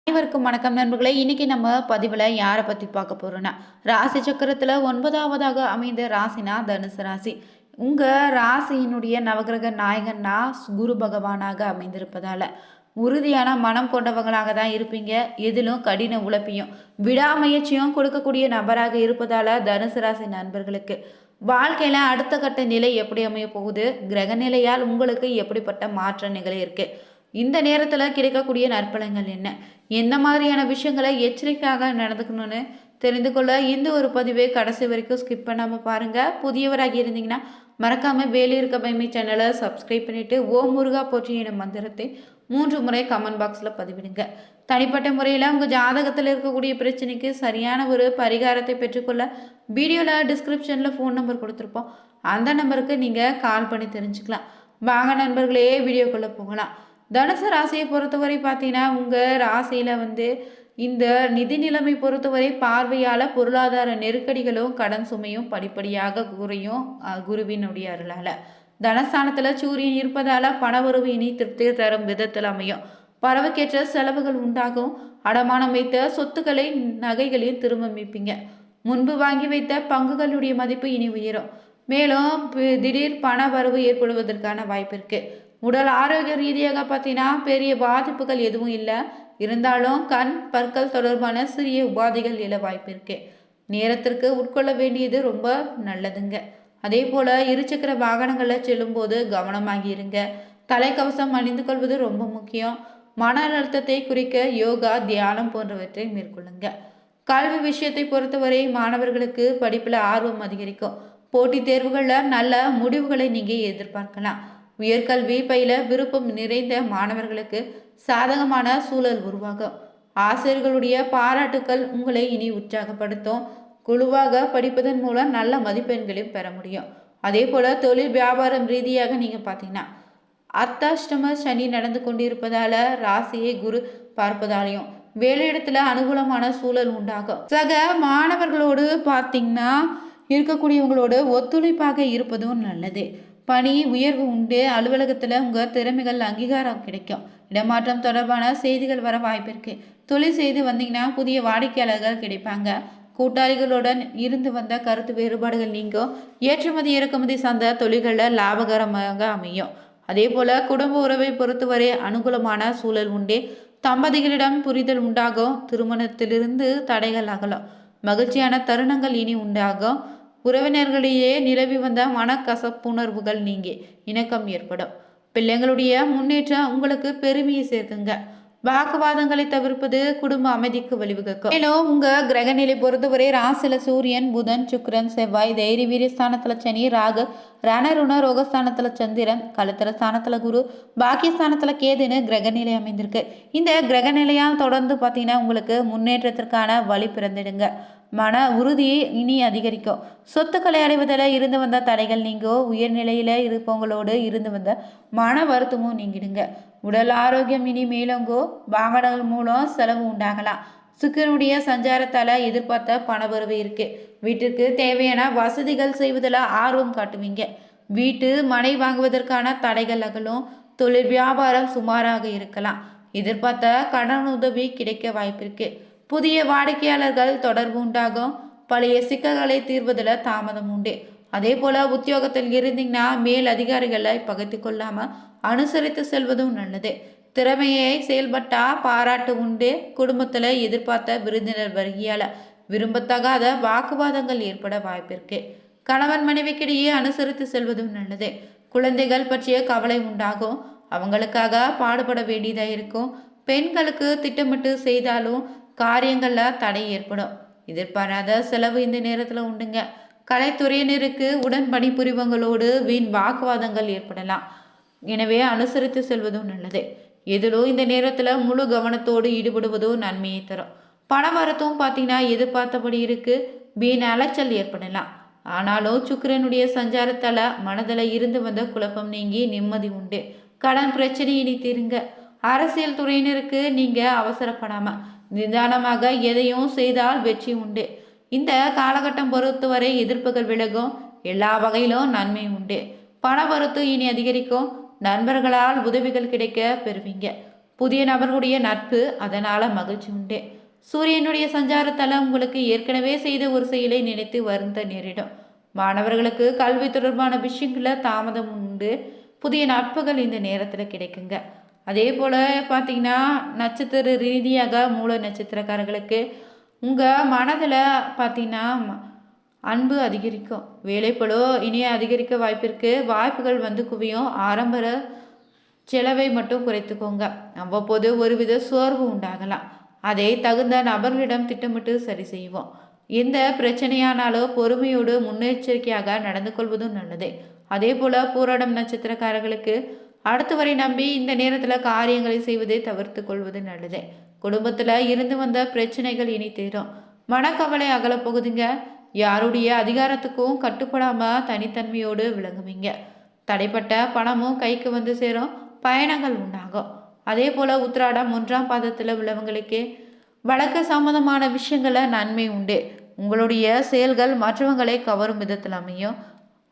அனைவருக்கும் வணக்கம் நண்பர்களே. இன்னைக்கு நம்ம பதிவில் யாரை பற்றி பார்க்க போறோம்னா, ராசி சக்கரத்தில் 9வதாக அமைந்த ராசினா தனுசு ராசி. உங்கள் ராசியினுடைய நவகிரக நாயகன்னா குரு பகவானாக அமைந்திருப்பதால உறுதியான மனம் கொண்டவங்களாக தான் இருப்பீங்க. எதிலும் கடின உழைப்பையும் விடாமுயற்சியும் கொடுக்கக்கூடிய நபராக இருப்பதால தனுசு ராசி நண்பர்களுக்கு வாழ்க்கையில் அடுத்த கட்ட நிலை எப்படி அமைய போகுது, கிரக நிலையால் உங்களுக்கு எப்படிப்பட்ட மாற்ற நிலை இருக்குது, இந்த நேரத்தில் கிடைக்கக்கூடிய நற்பலங்கள் என்ன, எந்த மாதிரியான விஷயங்களை எச்சரிக்கையாக நடந்துக்கணும்னு தெரிந்து கொள்ள இந்த ஒரு பதிவை கடைசி வரைக்கும் ஸ்கிப் பண்ணாமல் பாருங்கள். புதியவராகி இருந்தீங்கன்னா மறக்காமல் வேலியிருக்க பயமை சேனலை சப்ஸ்கிரைப் பண்ணிவிட்டு ஓம் முருகா போற்றி எனும் மந்திரத்தை 3 முறை கமெண்ட் பாக்ஸில் பதிவிடுங்க. தனிப்பட்ட முறையில் உங்கள் ஜாதகத்தில் இருக்கக்கூடிய பிரச்சனைக்கு சரியான ஒரு பரிகாரத்தை பெற்றுக்கொள்ள வீடியோவில் டிஸ்கிரிப்ஷனில் ஃபோன் நம்பர் கொடுத்துருப்போம். அந்த நம்பருக்கு நீங்கள் கால் பண்ணி தெரிஞ்சுக்கலாம். வாங்க நண்பர்களே, வீடியோக்குள்ளே போகலாம். தனுசு ராசியை பொறுத்தவரை பார்த்தீங்கன்னா, உங்கள் ராசியில் இந்த நிதி நிலைமை பொறுத்தவரை பார்வையால் பொருளாதார நெருக்கடிகளும் கடன் சுமையும் படிப்படியாக குறையும். குருவினுடைய அருளால் தனஸ்தானத்தில் சூரியன் இருப்பதால் பணவரவு இனி திருப்தி தரும் விதத்தில் அமையும். பறவைக்கேற்ற செலவுகள் உண்டாகும். அடமானம் வைத்த சொத்துக்களை நகைகளையும் திரும்ப மீட்பீங்க. முன்பு வாங்கி வைத்த பங்குகளுடைய மதிப்பு இனி உயரும். மேலும் திடீர் பண வரவு ஏற்படுவதற்கான வாய்ப்பு இருக்குது. உடல் ஆரோக்கிய ரீதியாக பார்த்தீங்கன்னா பெரிய பாதிப்புகள் எதுவும் இல்லை. இருந்தாலும் கண் பற்கள் தொடர்பான சிறிய உபாதைகள் எழ வாய்ப்பு இருக்கு. நேரத்திற்கு உட்கொள்ள வேண்டியது ரொம்ப நல்லதுங்க. அதே போல் இருசக்கர வாகனங்களில் செல்லும்போது கவனமாகி இருங்க. தலைக்கவசம் அணிந்து கொள்வது ரொம்ப முக்கியம். மன அழுத்தத்தை குறிக்க யோகா, தியானம் போன்றவற்றை மேற்கொள்ளுங்க. கல்வி விஷயத்தை பொறுத்தவரை மாணவர்களுக்கு படிப்பில் ஆர்வம் அதிகரிக்கும். போட்டித் தேர்வுகளில் நல்ல முடிவுகளை நீங்கள் எதிர்பார்க்கலாம். உயர்கல்வி பயில விருப்பம் நிறைந்த மாணவர்களுக்கு சாதகமான சூழல் உருவாகும். ஆசிரியர்களுடைய பாராட்டுக்கள் உங்களை இனி உற்சாகப்படுத்தும். குழுவாக படிப்பதன் மூலம் நல்ல மதிப்பெண்களையும் பெற முடியும். அதே போல் தொழில் வியாபாரம் ரீதியாக நீங்கள் பார்த்தீங்கன்னா அர்த்தாஷ்டம சனி நடந்து கொண்டிருப்பதால ராசியை குரு பார்ப்பதாலையும் வேலையிடத்துல அனுகூலமான சூழல் உண்டாகும். சக மாணவர்களோடு பார்த்தீங்கன்னா இருக்கக்கூடியவங்களோடு ஒத்துழைப்பாக இருப்பதும் நல்லது. பணி உயர்வு உண்டு. அலுவலகத்தில் உங்கள் திறமைகள் அங்கீகாரம் கிடைக்கும். இடமாற்றம் தொடர்பான செய்திகள் வர வாய்ப்பு இருக்குது. தொழில் செய்து வந்தீங்கன்னா புதிய வாடிக்கையாளர்கள் கிடைப்பாங்க. கூட்டாளிகளுடன் இருந்து வந்த கருத்து வேறுபாடுகள் நீங்கும். ஏற்றுமதி இறக்குமதி சார்ந்த தொழில்களில் லாபகரமாக அமையும். அதே போல் குடும்ப உறவை பொறுத்தவரை அனுகூலமான சூழல் உண்டு. தம்பதிகளிடம் புரிதல் உண்டாகும். திருமணத்திலிருந்து தடைகள் அகலும். மகிழ்ச்சியான தருணங்கள் இனி உண்டாகும். உறவினர்களிடையே நிலவி வந்த மனக்கசப்புணர்வுகள் நீங்கி இணக்கம் ஏற்படும். பிள்ளைங்களுடைய முன்னேற்றம் உங்களுக்கு பெருமையை சேர்க்குங்க. வாக்குவாதங்களை தவிர்ப்பது குடும்ப அமைதிக்கு வழிவகுக்கும். மேலும் உங்க கிரகநிலை பொறுத்தவரை ராசில சூரியன், புதன், சுக்கிரன், செவ்வாய், தைரிய வீரியஸ்தானத்துல சனி, ராகு, ரணருண ரோகஸ்தானத்துல சந்திரன், கழுத்தர ஸ்தானத்துல குரு, பாக்கியஸ்தானத்துல கேதுன்னு கிரகநிலை அமைந்திருக்கு. இந்த கிரகநிலையால் தொடர்ந்து பார்த்தீங்கன்னா உங்களுக்கு முன்னேற்றத்திற்கான வழி பிறந்திடுங்க. மன உறுதி இனி அதிகரிக்கும். சொத்துக்களை அடைவதில் இருந்து வந்த தடைகள் நீங்கும். உயர்நிலையில் இருப்பவங்களோடு இருந்து வந்த மன வருத்தமும் நீங்கிடுங்க. உடல் ஆரோக்கியம் இனி மேலோங்கோ. வாகனங்கள் மூலம் செலவு உண்டாகலாம். சுக்கிரனுடைய சஞ்சாரத்தால் எதிர்பார்த்த பணவரவு இருக்கு. வீட்டிற்கு தேவையான வசதிகள் செய்வதில் ஆர்வம் காட்டுவீங்க. வீட்டு மனை வாங்குவதற்கான தடைகள் அகலும். தொழில் வியாபாரம் சுமாராக இருக்கலாம். எதிர்பார்த்த கடன் உதவி கிடைக்க வாய்ப்பு இருக்கு. புதிய வாடிக்கையாளர்கள் தொடர்பு உண்டாகும். பழைய சிக்கல்களை தீர்வதில் தாமதம் உண்டு. அதே போல் உத்தியோகத்தில் இருந்தீங்கன்னா மேல் அதிகாரிகளை பகைத்து கொள்ளாமல் அனுசரித்து செல்வதும் நல்லது. திறமையை செயல்பட்டா பாராட்டு உண்டு. குடும்பத்தில் எதிர்பார்த்த விருந்தினர் வருகையால் விரும்பத்தகாத வாக்குவாதங்கள் ஏற்பட வாய்ப்பிருக்கு. கணவன் மனைவிக்கிடையே அனுசரித்து செல்வதும் நல்லது. குழந்தைகள் பற்றிய கவலை உண்டாகும். அவங்களுக்காக பாடுபட வேண்டியதாக இருக்கும். பெண்களுக்கு திட்டமிட்டு செய்தாலும் காரியங்களில் தடை ஏற்படும். எதிர்பாராத செலவு இந்த நேரத்தில் உண்டுங்க. கலைத்துறையினருக்கு உடன் பணிபுரிவங்களோடு வீண் வாக்குவாதங்கள் ஏற்படலாம். எனவே அனுசரித்து செல்வதும் நல்லது. எதிலோ இந்த நேரத்தில் முழு கவனத்தோடு ஈடுபடுவதும் நன்மையை தரும். பண வரத்தும் பார்த்தீங்கன்னா எதிர்பார்த்தபடி இருக்கு. வீண் அலைச்சல் ஏற்படலாம். ஆனாலும் சுக்கிரனுடைய சஞ்சாரத்தால் மனதில் இருந்து வந்த குழப்பம் நீங்கி நிம்மதி உண்டு. கடன் பிரச்சனை இனி தீருங்க. அரசியல் துறையினருக்கு நீங்கள் அவசரப்படாமல் நிதானமாக எதையும் செய்தால் வெற்றி உண்டு. இந்த காலகட்டம் பொறுத்தவரை எதிர்ப்புகள் விலகும். எல்லா வகையிலும் நன்மை உண்டு. பண வரத்து இனி அதிகரிக்கும். நண்பர்களால் உதவிகள் கிடைக்க பெறுவீங்க. புதிய நபர்களுடைய நட்பு, அதனால மகிழ்ச்சி உண்டு. சூரியனுடைய சஞ்சாரத்தால் உங்களுக்கு ஏற்கனவே செய்த ஒரு செயலை நினைத்து வருந்த நேரிடும். மாணவர்களுக்கு கல்வி தொடர்பான விஷயங்கள தாமதம் உண்டு. புதிய நட்புகள் இந்த நேரத்தில் கிடைக்குங்க. அதே போல் பார்த்தீங்கன்னா, நட்சத்திர ரீதியாக மூல நட்சத்திரக்காரர்களுக்கு உங்கள் மனதில் பார்த்தீங்கன்னா அன்பு அதிகரிக்கும். வேலைப்பளோ இனிய அதிகரிக்க வாய்ப்புகள் வந்து குவியும். ஆரம்ப செலவை மட்டும் குறைத்துக்கோங்க. அவ்வப்போது ஒருவித சோர்வு உண்டாகலாம். அதை தகுந்த நபர்களிடம் திட்டமிட்டு சரி செய்வோம். எந்த பிரச்சனையானாலும் பொறுமையோடு முன்னெச்சரிக்கையாக நடந்து கொள்வதும் நல்லது. அதே போல் பூராடம் நட்சத்திரக்காரர்களுக்கு அடுத்து வரை நம்பி இந்த நேரத்தில் காரியங்களை செய்வதை தவிர்த்து கொள்வது நல்லது. குடும்பத்தில் இருந்து வந்த பிரச்சனைகள் இனி தீரும். மனக்கவலை அகலப்போகுதுங்க. யாருடைய அதிகாரத்துக்கும் கட்டுப்படாமல் தனித்தன்மையோடு விளங்குவீங்க. தடைப்பட்ட பணமும் கைக்கு வந்து சேரும். பயணங்கள் உண்டாகும். அதே போல் உத்திராடம் 1ஆம் பாதத்தில் உள்ளவங்களுக்கு வழக்கு சம்பந்தமான விஷயங்களில் நன்மை உண்டு. உங்களுடைய செயல்கள் மற்றவங்களை கவரும் விதத்தில் அமையும்.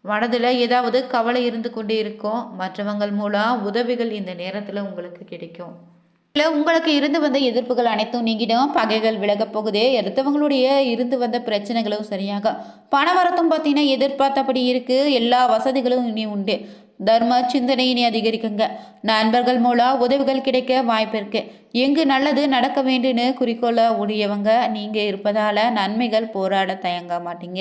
மனதில் ஏதாவது கவலை இருந்து கொண்டே இருக்கும். மற்றவங்கள் மூலம் உதவிகள் இந்த நேரத்தில் உங்களுக்கு கிடைக்கும். இல்லை, உங்களுக்கு இருந்து வந்த எதிர்ப்புகள் அனைத்தும் நீங்கிடும். பகைகள் விலகப் போகுது. எடுத்தவங்களுடைய இருந்து வந்த பிரச்சனைகளும் சரியாக பணவரத்தும் பார்த்தீங்கன்னா எதிர்பார்த்தபடி இருக்குது. எல்லா வசதிகளும் இனி உண்டு. தர்ம சிந்தனை இனி அதிகரிக்குங்க. நண்பர்கள் மூலம் உதவிகள் கிடைக்க வாய்ப்பு இருக்கு. எங்கு நல்லது நடக்க வேண்டும்னு குறிக்கோள உடையவங்க நீங்கள் இருப்பதால் நன்மைகள் போராட தயங்க மாட்டீங்க.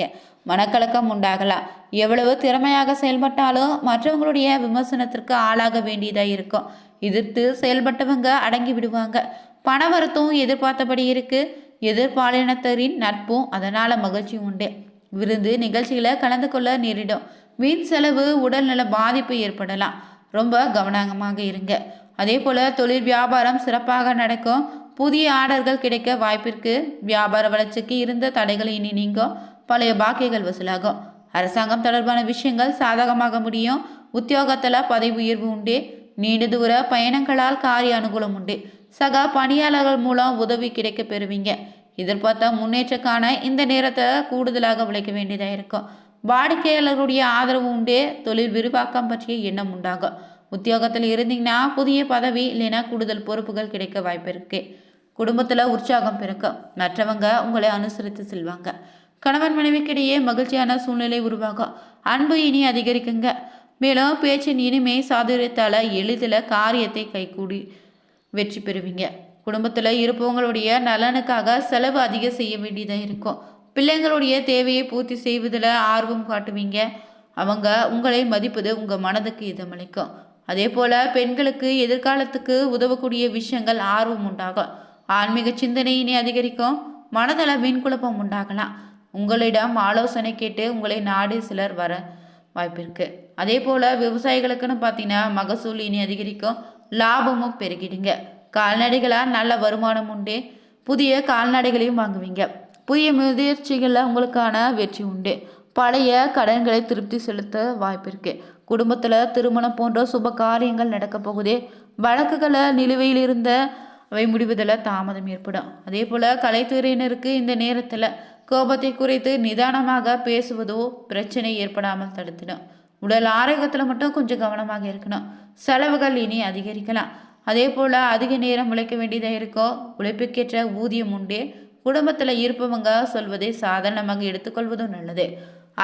மனக்கலக்கம் உண்டாகலாம். எவ்வளவு திறமையாக செயல்பட்டாலும் மற்றவங்களுடைய விமர்சனத்திற்கு ஆளாக வேண்டியதாக இருக்கும். எதிர்த்து செயல்பட்டவங்க அடங்கி விடுவாங்க. பணவரத்தும் எதிர்பார்த்தபடி இருக்கு. எதிர்பாலினத்தரின் நட்பும் அதனால மகிழ்ச்சி உண்டு. விருந்து நிகழ்ச்சிகளை கலந்து கொள்ள நேரிடும். வீண் செலவு, உடல்நல பாதிப்பு ஏற்படலாம். ரொம்ப கவனமாக இருங்க. அதே போல் தொழில் வியாபாரம் சிறப்பாக நடக்கும். புதிய ஆர்டர்கள் கிடைக்க வாய்ப்பிற்கு. வியாபார வளர்ச்சிக்கு இருந்த தடைகள் இனி நீங்கும். பழைய பாக்கிகள் வசூலாகும். அரசாங்கம் தொடர்பான விஷயங்கள் சாதகமாக முடியும். உத்தியோகத்தில் பதவி உயர்வு உண்டு. நீண்ட தூர பயணங்களால் காரிய அனுகூலம் உண்டு. சக பணியாளர்கள் மூலம் உதவி கிடைக்க பெறுவீங்க. எதிர்பார்த்த முன்னேற்றக்கான இந்த நேரத்தை கூடுதலாக உழைக்க வேண்டியதாக இருக்கும். வாடிக்கையாளர்களுடைய ஆதரவு உண்டு. தொழில் விரிவாக்கம் பற்றிய எண்ணம் உண்டாகும். உத்தியோகத்தில் இருந்தீங்கன்னா புதிய பதவி இல்லைன்னா கூடுதல் பொறுப்புகள் கிடைக்க வாய்ப்பு இருக்கு. குடும்பத்தில் உற்சாகம் பிறக்கும். மற்றவங்க உங்களை அனுசரித்து செல்வாங்க. கணவன் மனைவிக்கிடையே மகிழ்ச்சியான சூழ்நிலை உருவாகும். அன்பு இனி அதிகரிக்குங்க. மேலும் பேச்சின் இனிமை சாதுரியத்தால் எளிதில் காரியத்தை கைகூடி வெற்றி பெறுவீங்க. குடும்பத்தில் இருப்பவங்களுடைய நலனுக்காக செலவு அதிகம் செய்ய வேண்டியதாக இருக்கும். பிள்ளைங்களுடைய தேவையை பூர்த்தி செய்வதில் ஆர்வம் காட்டுவீங்க. அவங்க உங்களை மதிப்பது உங்கள் மனதுக்கு இதமளிக்கும். அதே போல் பெண்களுக்கு எதிர்காலத்துக்கு உதவக்கூடிய விஷயங்கள் ஆர்வம் உண்டாகும். ஆன்மீக சிந்தனையினை அதிகரிக்கும். மனதில் வீண்குழப்பம் உண்டாகலாம். உங்களிடம் ஆலோசனை கேட்டு உங்களை நாடி சிலர் வர வாய்ப்பிருக்கு. அதே போல் விவசாயிகளுக்குன்னு பார்த்தீங்கன்னா மகசூல் இனி அதிகரிக்கும். லாபமும் பெருகிடுங்க. கால்நடைகளால் நல்ல வருமானம் உண்டு. புதிய கால்நடைகளையும் வாங்குவீங்க. புதிய முயற்சிகளில் உங்களுக்கான வெற்றி உண்டு. பழைய கடன்களை திருப்தி செலுத்த வாய்ப்பு இருக்கு. குடும்பத்தில் திருமணம் போன்ற சுப காரியங்கள் நடக்க போகுது. வழக்குகளை நிலுவையில் இருந்த அவை முடிவதில் தாமதம் ஏற்படும். அதே போல் கலைத்துறையினருக்கு இந்த நேரத்தில் கோபத்தை குறைத்து நிதானமாக பேசுவதோ பிரச்சனை ஏற்படாமல் தடுத்திடும். உடல் ஆரோக்கியத்தில் மட்டும் கொஞ்சம் கவனமாக இருக்கணும். செலவுகள் இனி அதிகரிக்கலாம். அதே போல் அதிக நேரம் உழைக்க வேண்டியதாக இருக்கும். உழைப்புக்கேற்ற ஊதியம் உண்டு. குடும்பத்தில் இருப்பவங்க சொல்வதை சாதாரணமாக எடுத்துக்கொள்வதும் நல்லது.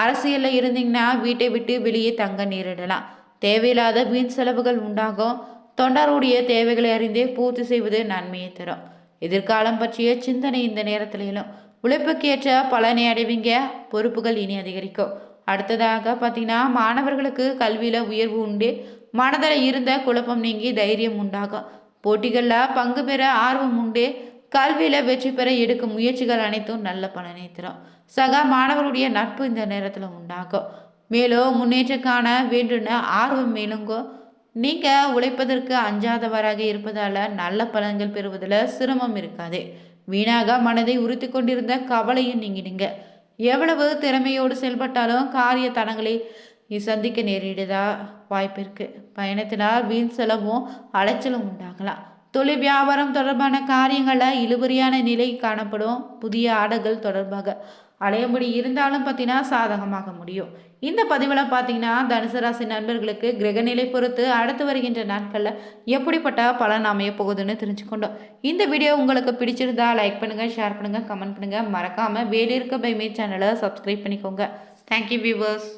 அரசியலில் இருந்தீங்கன்னா வீட்டை விட்டு வெளியே தங்க நேரிடலாம். தேவையில்லாத வீண் செலவுகள் உண்டாகும். தொண்டருடைய தேவைகளை அறிந்தே பூர்த்தி செய்வது நன்மையை தரும். எதிர்காலம் பற்றிய சிந்தனை இந்த நேரத்திலும் உழைப்புக்கேற்ற பலனை அடைவீங்க. பொறுப்புகள் இனி அதிகரிக்கும். அடுத்ததாக பார்த்தீங்கன்னா மாணவர்களுக்கு கல்வியில் உயர்வு உண்டு. மனதில் இருந்த குழப்பம் நீங்கி தைரியம் உண்டாகும். போட்டிகளில் பங்கு பெற ஆர்வம் உண்டு. கல்வியில் வெற்றி பெற எடுக்கும் முயற்சிகள் அனைத்தும் நல்ல பலனை தரும். சக மாணவருடைய நட்பு இந்த நேரத்தில் உண்டாகும். மேலும் முன்னேற்றம் காண வேண்டும்னு ஆர்வம் மேலுங்கோ. நீங்கள் உழைப்பதற்கு அஞ்சாதவராக இருப்பதால் நல்ல பலன்கள் பெறுவதில் சிரமம் இருக்காது. வீணாக மனதை உறுத்தி கொண்டிருந்த கவலையும் நீங்கிடுங்க. எவ்வளவு திறமையோடு செயல்பட்டாலும் காரிய தடங்களை சந்திக்க நேரிடதா வாய்ப்பு இருக்கு. பயணத்தினால் வீண் செலவும் அலைச்சலும் உண்டாகலாம். தொழில் வியாபாரம் தொடர்பான காரியங்களில் இழுபறியான நிலை காணப்படும். புதிய ஆர்டர்கள் தொடர்பாக அலையபடி இருந்தாலும் பார்த்தீங்கன்னா சாதகமாக முடியும். இந்த பதிவில் பார்த்தீங்கன்னா தனுசு ராசி நண்பர்களுக்கு கிரகநிலை பொறுத்து அடுத்து வருகின்ற நாட்களில் எப்படிப்பட்ட பலன் அமைய போகுதுன்னு தெரிஞ்சுக்கொண்டோம். இந்த வீடியோ உங்களுக்கு பிடிச்சிருந்தா லைக் பண்ணுங்கள், ஷேர் பண்ணுங்கள், கமெண்ட் பண்ணுங்கள். மறக்காமல் வேலியிருக்க பைமே சேனலை சப்ஸ்கிரைப் பண்ணிக்கோங்க. Thank you viewers.